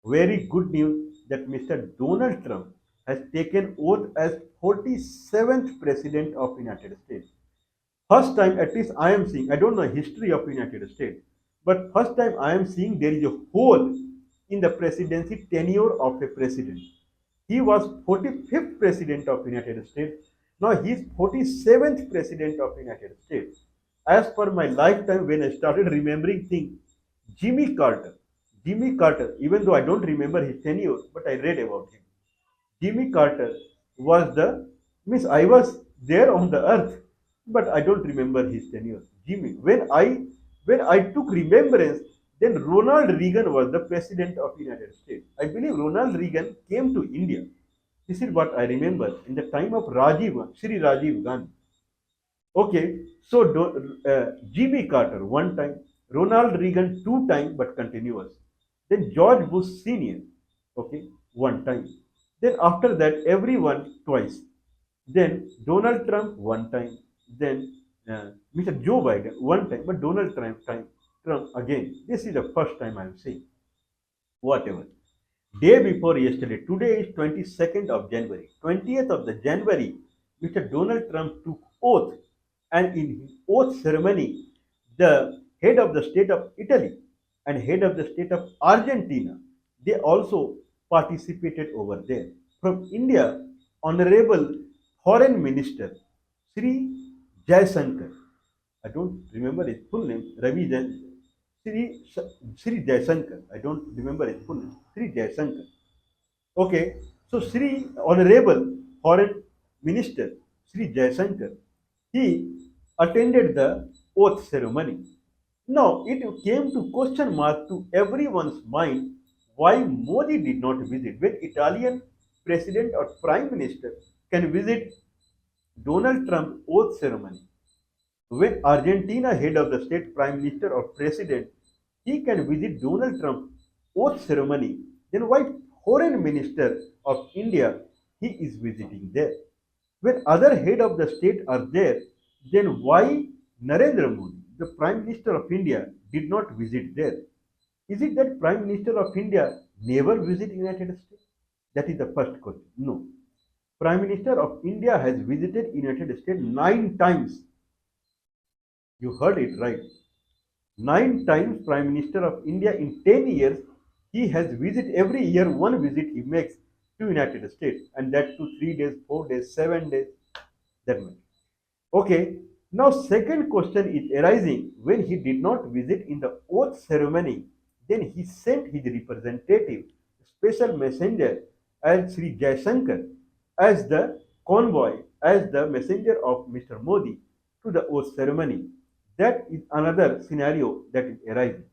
Very good news that Mr. Donald Trump has taken oath as 47th President of United States. First time, at least I am seeing, I don't know history of United States, but first time I am seeing there is a hole in the presidency tenure of a president. He was 45th President of United States. Now he is 47th President of United States. As per my lifetime, when I started remembering things, Jimmy Carter, Jimmy Carter, even though I don't remember his tenure, but I read about him. Jimmy Carter was the means I was there on the earth, but I don't remember his tenure. Jimmy, when I took remembrance, then Ronald Reagan was the president of the United States. I believe Ronald Reagan came to India. This is what I remember in the time of Sri Rajiv Gandhi. Okay, so Jimmy Carter one time, Ronald Reagan two time, but continuous. Then George Bush Senior, okay, one time. Then after that, everyone twice. Then Donald Trump one time. Then Mr. Joe Biden one time, but Donald Trump again. This is the first time I'm saying. Whatever. Day before yesterday, today is 22nd of January. 20th of the January, Mr. Donald Trump took oath, and in his oath ceremony, the head of the state of Italy and head of the state of Argentina, they also participated over there. From India, Honorable Foreign Minister Sri Jaisankar, I don't remember his full name, Sri, Sri Jaisankar, I don't remember his full name, Sri Jaisankar. Okay, so Sri Honorable Foreign Minister Sri Jaisankar, he attended the oath ceremony. Now it came to question mark to everyone's mind why Modi did not visit. When Italian president or prime minister can visit Donald Trump oath ceremony, when Argentina head of the state, prime minister or president, he can visit Donald Trump oath ceremony, then why foreign minister of India he is visiting there? When other head of the state are there, then why Narendra Modi, the prime minister of India, did not visit there? Is it that prime minister of India never visit United States? That is the first question. No. Prime Minister of India has visited United States 9 times. You heard it right. 9 times Prime Minister of India in 10 years, he has visited every year one visit he makes to United States, and that to 3 days, 4 days, 7 days, that much. Okay, now second question is arising when he did not visit in the oath ceremony, then he sent his representative, special messenger as Sri Jaisankar, as the convoy, as the messenger of Mr. Modi to the oath ceremony. That is another scenario that is arising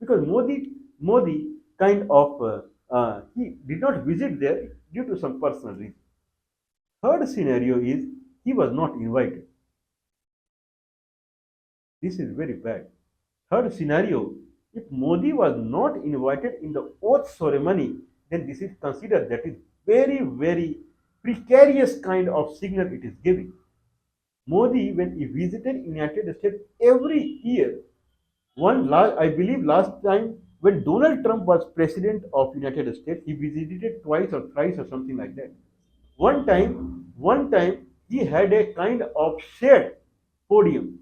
because Modi kind of he did not visit there due to some personal reason. Third scenario is he was not invited. This is very bad. Third scenario, if Modi was not invited in the oath ceremony, then this is considered that is very, very precarious kind of signal it is giving. Modi, when he visited United States every year, I believe last time when Donald Trump was president of United States, he visited it twice or thrice or something like that. One time he had a kind of shared podium.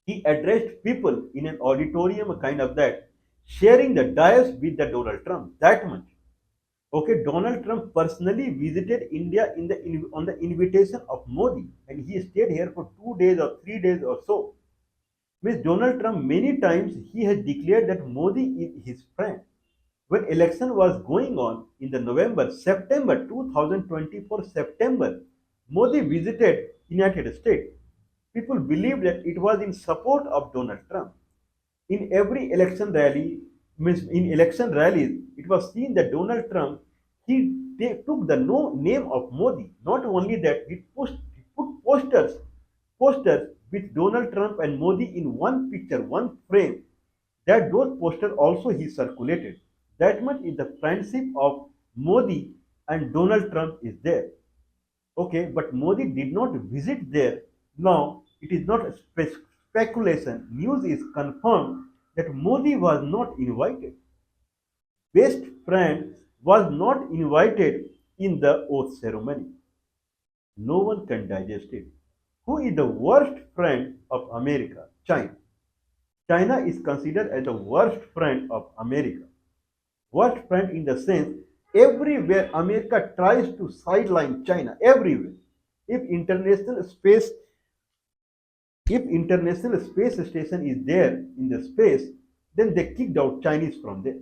He addressed people in an auditorium, a kind of that, sharing the dais with the Donald Trump. That much. Okay, Donald Trump personally visited India on the invitation of Modi, and he stayed here for 2 days or 3 days or so. Means Donald Trump many times he has declared that Modi is his friend. When election was going on in the September 2024 September, Modi visited United States. People believed that it was in support of Donald Trump. In every election rally, means in election rallies, it was seen that Donald Trump took the no name of Modi. Not only that, he put posters with Donald Trump and Modi in one picture, one frame. That those posters also he circulated. That much is the friendship of Modi and Donald Trump is there. Okay, but Modi did not visit there. Now it is not speculation. News is confirmed that Modi was not invited. Best friend was not invited in the oath ceremony. No one can digest it. Who is the worst friend of America? China. China is considered as the worst friend of America. Worst friend in the sense everywhere America tries to sideline China, everywhere. If international space if international space station is there in the space, then they kicked out Chinese from there.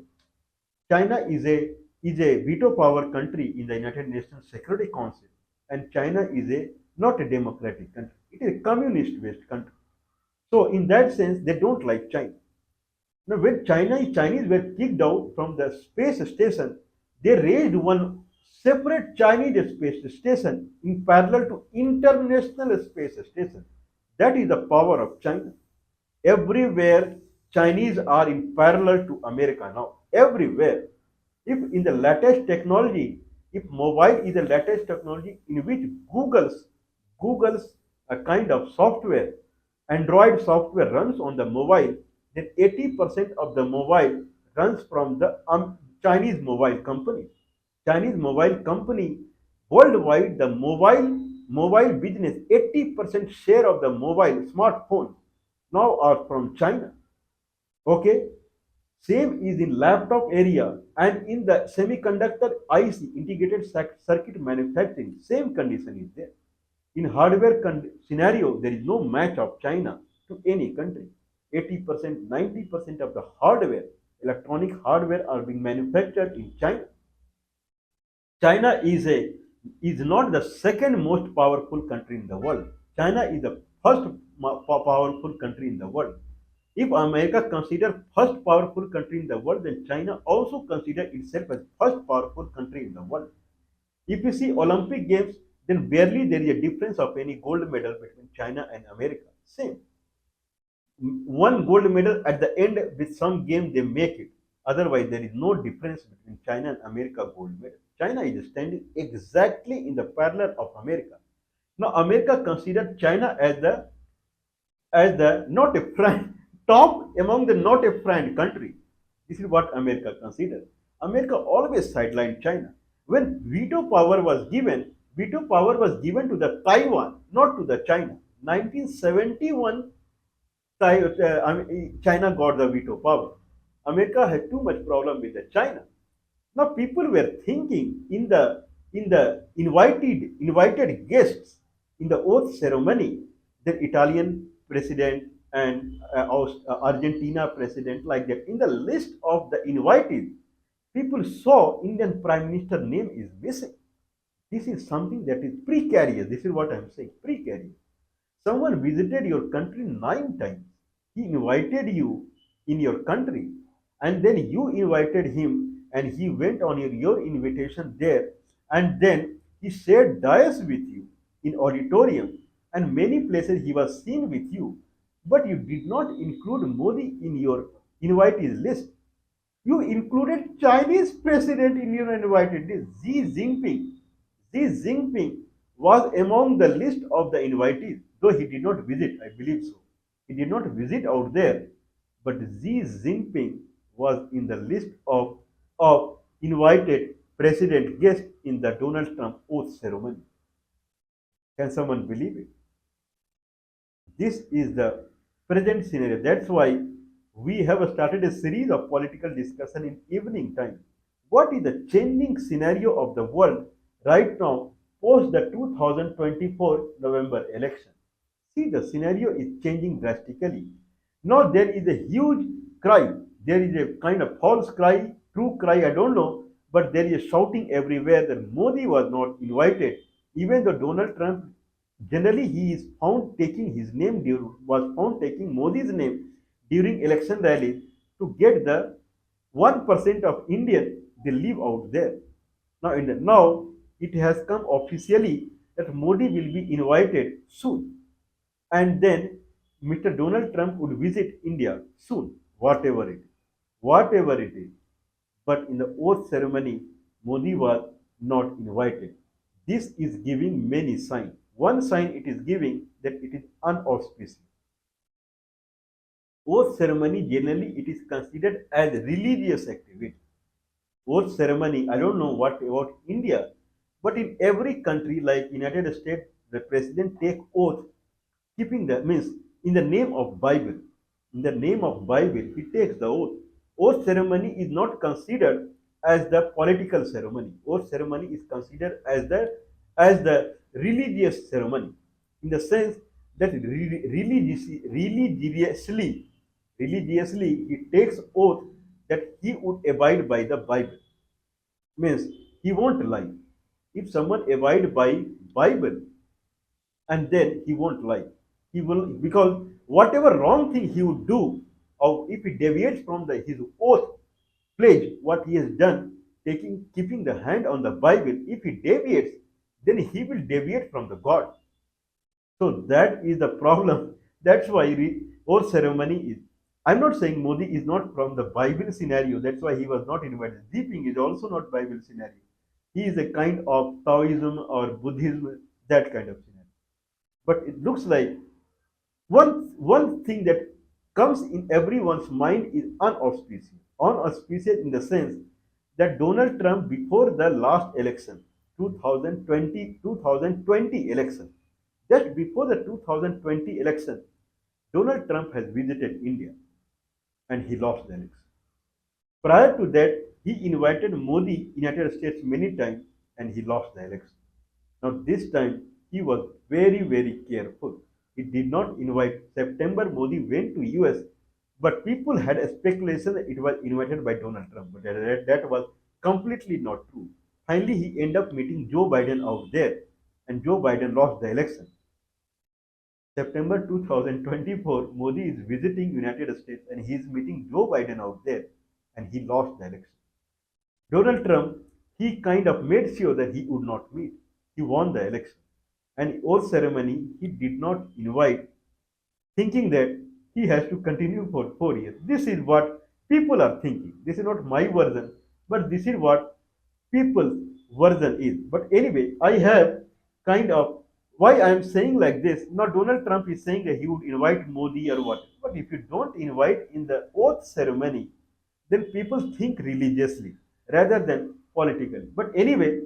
China is a veto power country in the United Nations Security Council, and China is a not a democratic country. It is a communist based country. So in that sense, they don't like China. Now, when Chinese were kicked out from the space station, they raised one separate Chinese space station in parallel to international space station. That is the power of China. Everywhere Chinese are in parallel to America now. Everywhere. If in the latest technology, if mobile is the latest technology in which Google's a kind of software, Android software runs on the mobile, then 80% of the mobile runs from the Chinese mobile company. Chinese mobile company worldwide, the mobile business, 80% share of the mobile smartphone now are from China. Okay, same is in laptop area and in the semiconductor IC integrated circuit manufacturing. Same condition is there. In hardware scenario, there is no match of China to any country. 80%, 90% of the hardware, electronic hardware are being manufactured in China. China is not the second most powerful country in the world. China is the first powerful country in the world. If America consider first powerful country in the world, then China also consider itself as first powerful country in the world. If you see Olympic Games, then barely there is a difference of any gold medal between China and America. Same. One gold medal at the end with some game they make it. Otherwise, there is no difference between China and America gold medal. China is standing exactly in the parallel of America. Now, America considered China as the not a friend, top among the not a friend country. This is what America considered. America always sidelined China. When veto power was given to the Taiwan, not to the China. 1971, China got the veto power. America had too much problem with the China. Now people were thinking in the invited guests in the oath ceremony, the Italian president and Argentina president like that. In the list of the invitees, people saw Indian Prime Minister name is missing. This is something that is precarious. This is what I am saying, precarious. Someone visited your country 9 times. He invited you in your country, and then you invited him, and he went on your invitation there, and then he shared dais with you in auditorium, and many places he was seen with you, but you did not include Modi in your invitees list. You included Chinese president in your invited list, Xi Jinping. Xi Jinping was among the list of the invitees, though he did not visit, I believe so. He did not visit out there, but Xi Jinping was in the list of invited president guests in the Donald Trump oath ceremony. Can someone believe it? This is the present scenario. That's why we have started a series of political discussion in evening time. What is the changing scenario of the world right now post the 2024 November election? See, the scenario is changing drastically. Now there is a huge cry. There is a kind of false cry, true cry, I don't know, but there is shouting everywhere that Modi was not invited. Even though Donald Trump, generally he is found taking his name, was found taking Modi's name during election rallies to get the 1% of Indian they live out there. Now it has come officially that Modi will be invited soon, and then Mr. Donald Trump would visit India soon, whatever it is. But in the oath ceremony, Modi was not invited. This is giving many signs. One sign it is giving that it is unauspicious. Oath ceremony generally it is considered as religious activity. oath ceremony. I don't know what about India, but in every country like United States, the president take oath, keeping the means in the name of Bible. In the name of Bible, he takes the oath. Oath ceremony is not considered as the political ceremony. Oath ceremony is considered as the religious ceremony, in the sense that religiously he takes oath that he would abide by the Bible. Means he won't lie. If someone abide by Bible, and then he won't lie. He will, because whatever wrong thing he would do, or if he deviates from his oath pledge, what he has done, keeping the hand on the Bible, if he deviates, then he will deviate from the God. So that is the problem. That's why oath ceremony is. I'm not saying Modi is not from the Bible scenario. That's why he was not invited. Jinping is also not Bible scenario. He is a kind of Taoism or Buddhism, that kind of scenario. But it looks like one thing that comes in everyone's mind is unauspicious. Unauspicious in the sense that Donald Trump, before the last election, 2020 election, just before the 2020 election, Donald Trump has visited India and he lost the election. Prior to that, he invited Modi, United States, many times and he lost the election. Now this time he was very, very careful. He did not invite. September Modi went to US, but people had a speculation that it was invited by Donald Trump, but that was completely not true. Finally, he ended up meeting Joe Biden out there, and Joe Biden lost the election. September 2024, Modi is visiting United States and he is meeting Joe Biden out there, and he lost the election. Donald Trump, he kind of made sure that he would not meet. He won the election. And oath ceremony, he did not invite, thinking that he has to continue for 4 years. This is what people are thinking. This is not my version, but this is what people's version is. But anyway, I have kind of why I am saying like this. Now, Donald Trump is saying that he would invite Modi or what. But if you don't invite in the oath ceremony, then people think religiously rather than politically. But anyway,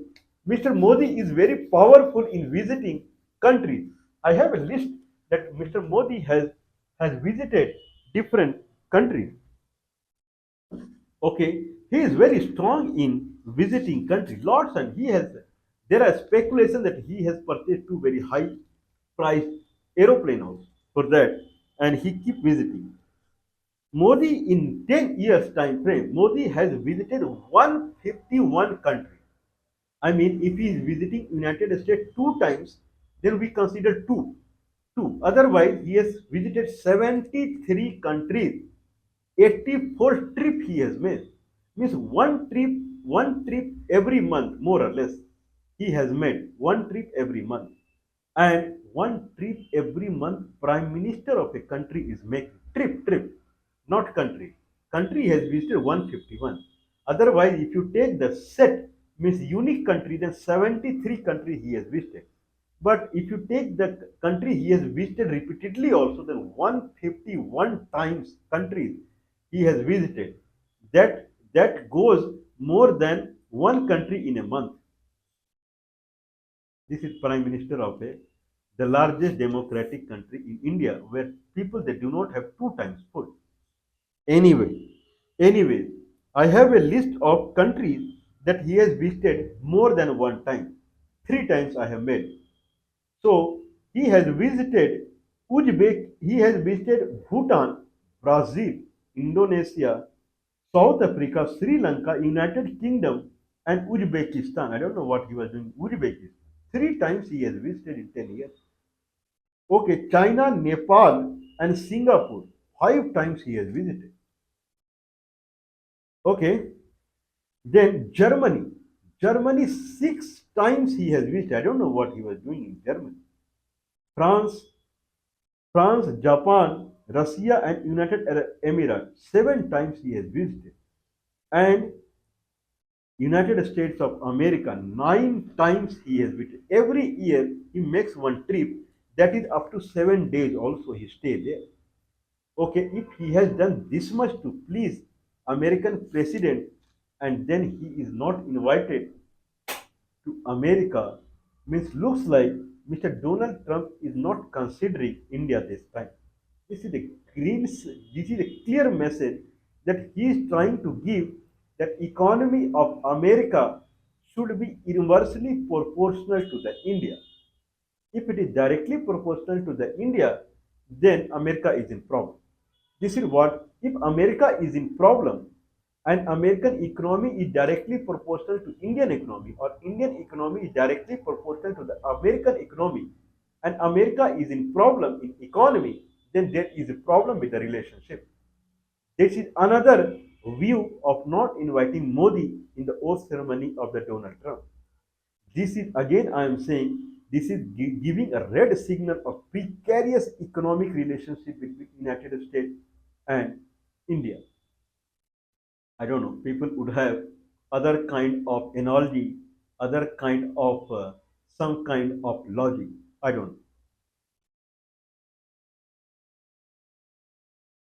Mr. Modi is very powerful in visiting countries. I have a list that Mr. Modi has visited different countries. Okay, he is very strong in visiting countries. Lots, and he has. There are speculation that he has purchased two very high priced aeroplane also for that, and he keep visiting. Modi, in 10 years time frame, Modi has visited 151 countries. I mean, if he is visiting United States two times, then we consider two. Two. Otherwise, he has visited 73 countries. 84 trip he has made. Means one trip every month, more or less. He has made one trip every month. And one trip every month, Prime Minister of a country is making. Trip, not country. Country has visited 151. Otherwise, if you take the set, means unique country, then 73 countries he has visited. But if you take the country he has visited repeatedly also, then 151 times countries he has visited. That goes more than one country in a month. This is Prime Minister of the largest democratic country in India, where people they do not have two times food. Anyway, anyway, I have a list of countries that he has visited more than one time. Three times I have made. So he has visited he has visited Bhutan, Brazil, Indonesia, South Africa, Sri Lanka, United Kingdom, and Uzbekistan. I don't know what he was doing. Uzbekistan. Three times he has visited in 10 years. Okay, China, Nepal, and Singapore. Five times he has visited. Okay, then Germany. Germany, six times he has visited. I don't know what he was doing in Germany. France, Japan, Russia, and United Arab Emirates. Seven times he has visited. And United States of America, nine times he has visited. Every year he makes one trip that is up to 7 days also he stay there. Okay, if he has done this much to please American president, and then he is not invited to America means looks like Mr. Donald Trump is not considering India this time. This is a this is a clear message that he is trying to give that economy of America should be inversely proportional to the India. If it is directly proportional to the India, then America is in problem. This is what if America is in problem and American economy is directly proportional to Indian economy or Indian economy is directly proportional to the American economy and America is in problem in economy, then there is a problem with the relationship. This is another view of not inviting Modi in the oath ceremony of the Donald Trump. This is again, I am saying, this is giving a red signal of precarious economic relationship between United States and India. I don't know. People would have other kind of analogy, other kind of some kind of logic. I don't know.